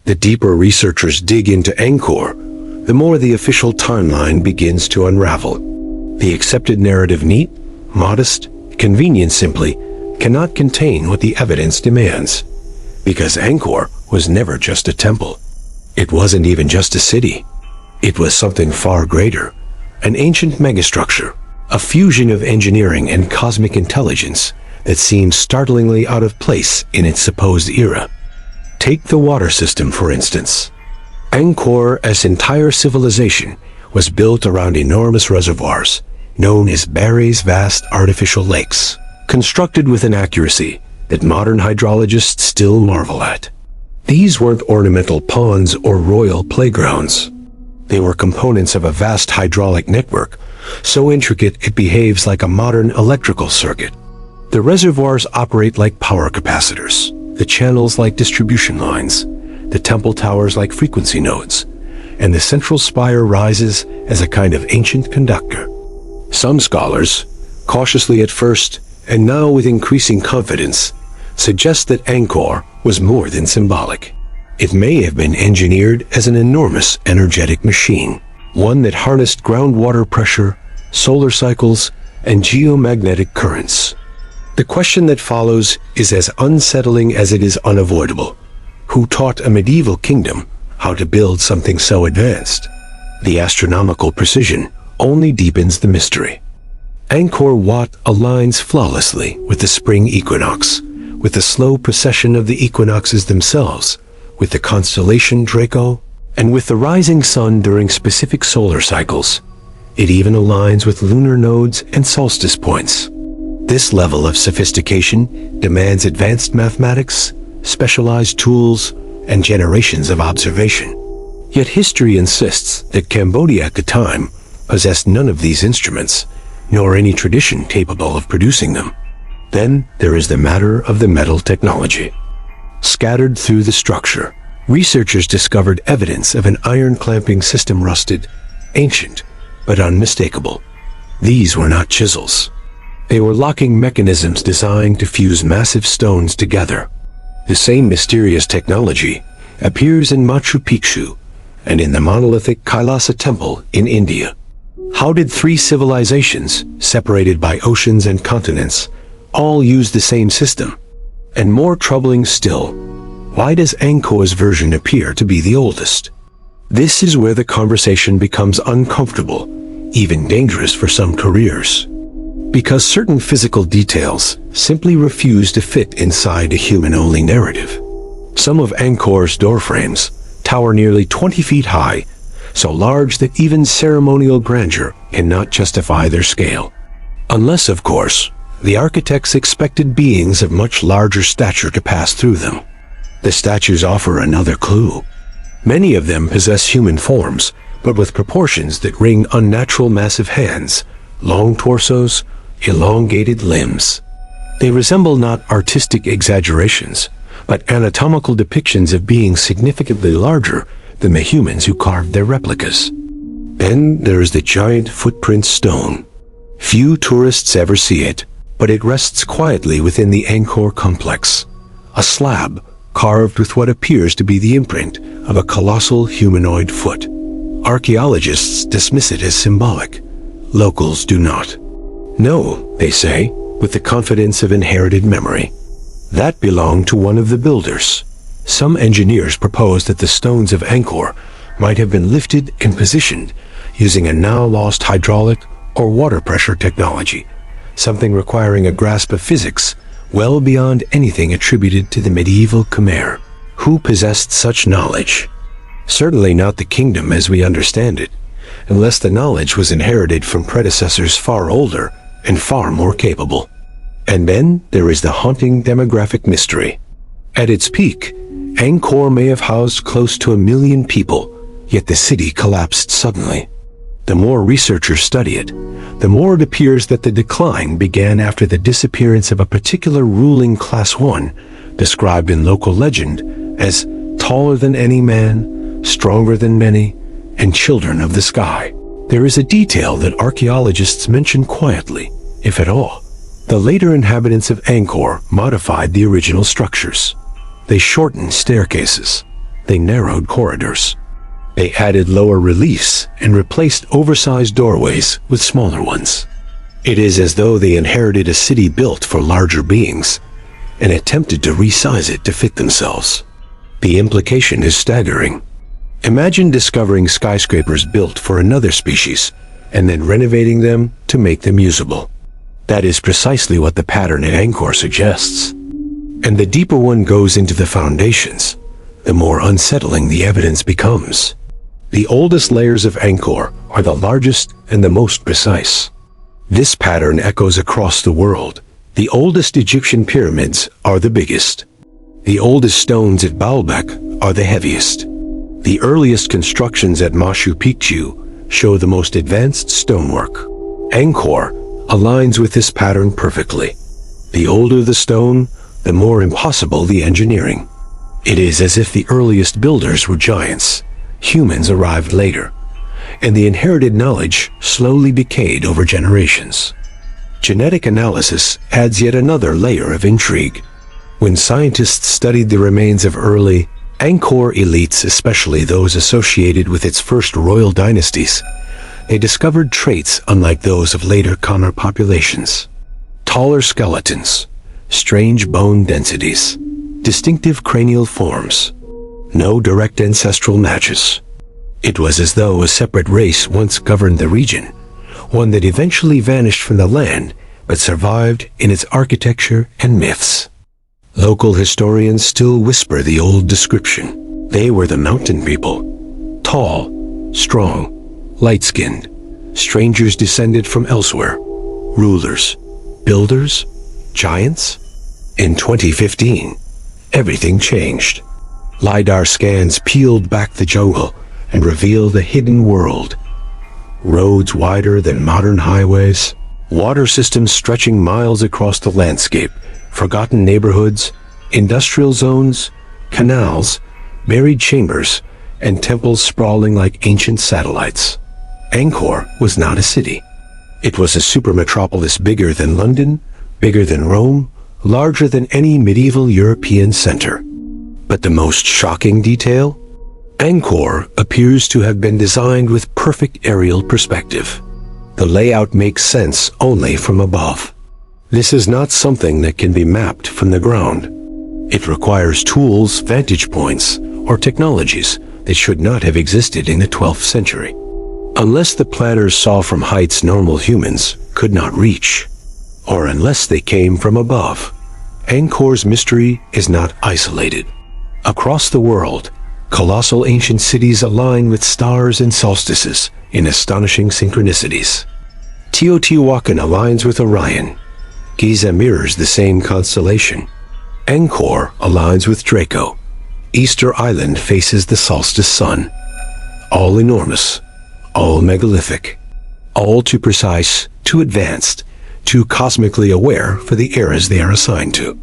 The deeper researchers dig into Angkor, the more the official timeline begins to unravel. The accepted narrative, neat, modest, convenient, simply cannot contain what the evidence demands. Because Angkor was never just a temple. It wasn't even just a city. It was something far greater, an ancient megastructure, a fusion of engineering and cosmic intelligence that seems startlingly out of place in its supposed era. Take the water system, for instance. Angkor's entire civilization was built around enormous reservoirs, known as Barry's vast artificial lakes, constructed with an accuracy that modern hydrologists still marvel at. These weren't ornamental ponds or royal playgrounds. They were components of a vast hydraulic network, so intricate it behaves like a modern electrical circuit. The reservoirs operate like power capacitors, the channels like distribution lines, the temple towers like frequency nodes, and the central spire rises as a kind of ancient conductor. Some scholars, cautiously at first and now with increasing confidence, suggest that Angkor was more than symbolic. It may have been engineered as an enormous energetic machine, one that harnessed groundwater pressure, solar cycles, and geomagnetic currents. The question that follows is as unsettling as it is unavoidable. Who taught a medieval kingdom how to build something so advanced? The astronomical precision only deepens the mystery. Angkor Wat aligns flawlessly with the spring equinox, with the slow precession of the equinoxes themselves, with the constellation Draco, and with the rising sun during specific solar cycles. It even aligns with lunar nodes and solstice points. This level of sophistication demands advanced mathematics, specialized tools, and generations of observation. Yet history insists that Cambodia at the time possessed none of these instruments, nor any tradition capable of producing them. Then there is the matter of the metal technology. Scattered through the structure, researchers discovered evidence of an iron clamping system, rusted, ancient, but unmistakable. These were not chisels. They were locking mechanisms designed to fuse massive stones together. The same mysterious technology appears in Machu Picchu and in the monolithic Kailasa temple in India. How did three civilizations, separated by oceans and continents, all use the same system? And more troubling still, why does Angkor's version appear to be the oldest? This is where the conversation becomes uncomfortable, even dangerous for some careers. Because certain physical details simply refuse to fit inside a human-only narrative. Some of Angkor's doorframes tower nearly 20 feet high, so large that even ceremonial grandeur cannot justify their scale. Unless, of course, the architects expected beings of much larger stature to pass through them. The statues offer another clue. Many of them possess human forms, but with proportions that ring unnatural. Massive hands, long torsos, elongated limbs. They resemble not artistic exaggerations, but anatomical depictions of beings significantly larger than the humans who carved their replicas. Then there is the giant footprint stone. Few tourists ever see it, but it rests quietly within the Angkor complex. A slab carved with what appears to be the imprint of a colossal humanoid foot. Archaeologists dismiss it as symbolic. Locals do not. No, they say, with the confidence of inherited memory. That belonged to one of the builders. Some engineers propose that the stones of Angkor might have been lifted and positioned using a now-lost hydraulic or water pressure technology, something requiring a grasp of physics well beyond anything attributed to the medieval Khmer. Who possessed such knowledge? Certainly not the kingdom as we understand it, unless the knowledge was inherited from predecessors far older and far more capable. And then there is the haunting demographic mystery. At its peak, Angkor may have housed close to 1 million people, yet the city collapsed suddenly. The more researchers study it, the more it appears that the decline began after the disappearance of a particular ruling class 1, described in local legend as taller than any man, stronger than many, and children of the sky. There is a detail that archaeologists mention quietly, if at all. The later inhabitants of Angkor modified the original structures. They shortened staircases. they narrowed corridors. They added lower reliefs and replaced oversized doorways with smaller ones. It is as though they inherited a city built for larger beings and attempted to resize it to fit themselves. The implication is staggering. Imagine discovering skyscrapers built for another species and then renovating them to make them usable. That is precisely what the pattern in Angkor suggests. And the deeper one goes into the foundations, the more unsettling the evidence becomes. The oldest layers of Angkor are the largest and the most precise. This pattern echoes across the world. The oldest Egyptian pyramids are the biggest. The oldest stones at Baalbek are the heaviest. The earliest constructions at Machu Picchu show the most advanced stonework. Angkor aligns with this pattern perfectly. The older the stone, the more impossible the engineering. It is as if the earliest builders were giants. Humans arrived later, and the inherited knowledge slowly decayed over generations. Genetic analysis adds yet another layer of intrigue. When scientists studied the remains of early Angkor elites, especially those associated with its first royal dynasties, they discovered traits unlike those of later Khmer populations. Taller skeletons, strange bone densities, distinctive cranial forms. No direct ancestral matches. It was as though a separate race once governed the region, one that eventually vanished from the land but survived in its architecture and myths. Local historians still whisper the old description. They were the mountain people. Tall, strong, light-skinned, strangers descended from elsewhere. Rulers, builders, giants. In 2015, everything changed. LiDAR scans peeled back the jungle and revealed a hidden world. Roads wider than modern highways, water systems stretching miles across the landscape, forgotten neighborhoods, industrial zones, canals, buried chambers, and temples sprawling like ancient satellites. Angkor was not a city. It was a supermetropolis bigger than London, bigger than Rome, larger than any medieval European center. But the most shocking detail? Angkor appears to have been designed with perfect aerial perspective. The layout makes sense only from above. This is not something that can be mapped from the ground. It requires tools, vantage points, or technologies that should not have existed in the 12th century. Unless the planners saw from heights normal humans could not reach, or unless they came from above. Angkor's mystery is not isolated. Across the world, colossal ancient cities align with stars and solstices in astonishing synchronicities. Teotihuacan aligns with Orion. Giza mirrors the same constellation. Angkor aligns with Draco. Easter Island faces the solstice sun. All enormous, all megalithic, all too precise, too advanced, too cosmically aware for the eras they are assigned to.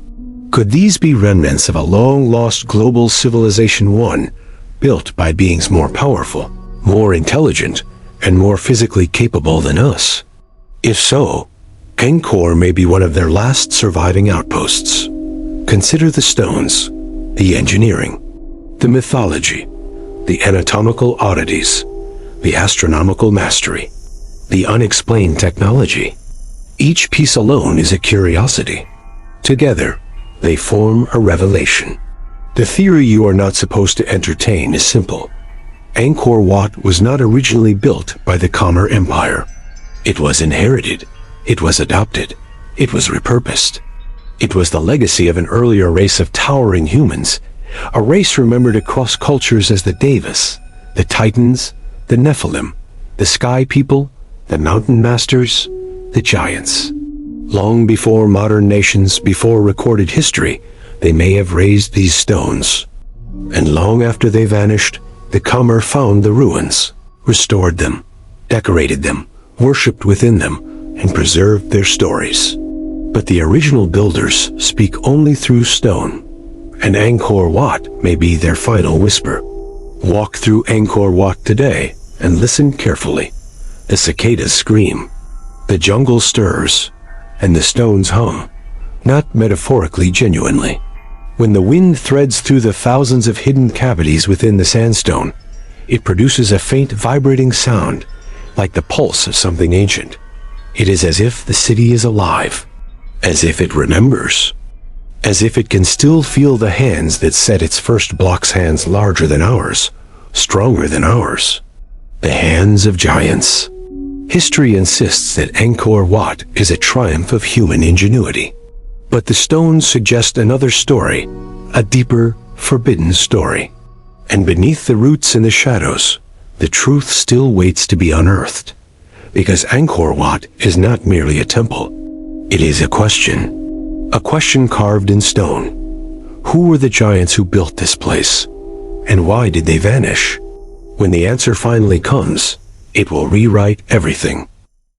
Could these be remnants of a long-lost global civilization, one built by beings more powerful, more intelligent, and more physically capable than us? If so, Angkor may be one of their last surviving outposts. Consider the stones, the engineering, the mythology, the anatomical oddities, the astronomical mastery, the unexplained technology. Each piece alone is a curiosity. Together, they form a revelation. The theory you are not supposed to entertain is simple. Angkor Wat was not originally built by the Khmer Empire. It was inherited. It was adopted. It was repurposed. It was the legacy of an earlier race of towering humans, a race remembered across cultures as the Devas, the Titans, the Nephilim, the Sky People, the Mountain Masters, the Giants. Long before modern nations, before recorded history, they may have raised these stones. And long after they vanished, the Khmer found the ruins, restored them, decorated them, worshipped within them, and preserved their stories. But the original builders speak only through stone, and Angkor Wat may be their final whisper. Walk through Angkor Wat today and listen carefully. The cicadas scream, the jungle stirs, and the stones hum, not metaphorically, genuinely. When the wind threads through the thousands of hidden cavities within the sandstone, it produces a faint vibrating sound, like the pulse of something ancient. It is as if the city is alive, as if it remembers, as if it can still feel the hands that set its first blocks, hands larger than ours, stronger than ours, the hands of giants. History insists that Angkor Wat is a triumph of human ingenuity. But the stones suggest another story, a deeper, forbidden story. And beneath the roots and the shadows, the truth still waits to be unearthed. Because Angkor Wat is not merely a temple. It is a question carved in stone. Who were the giants who built this place? And why did they vanish? When the answer finally comes, it will rewrite everything.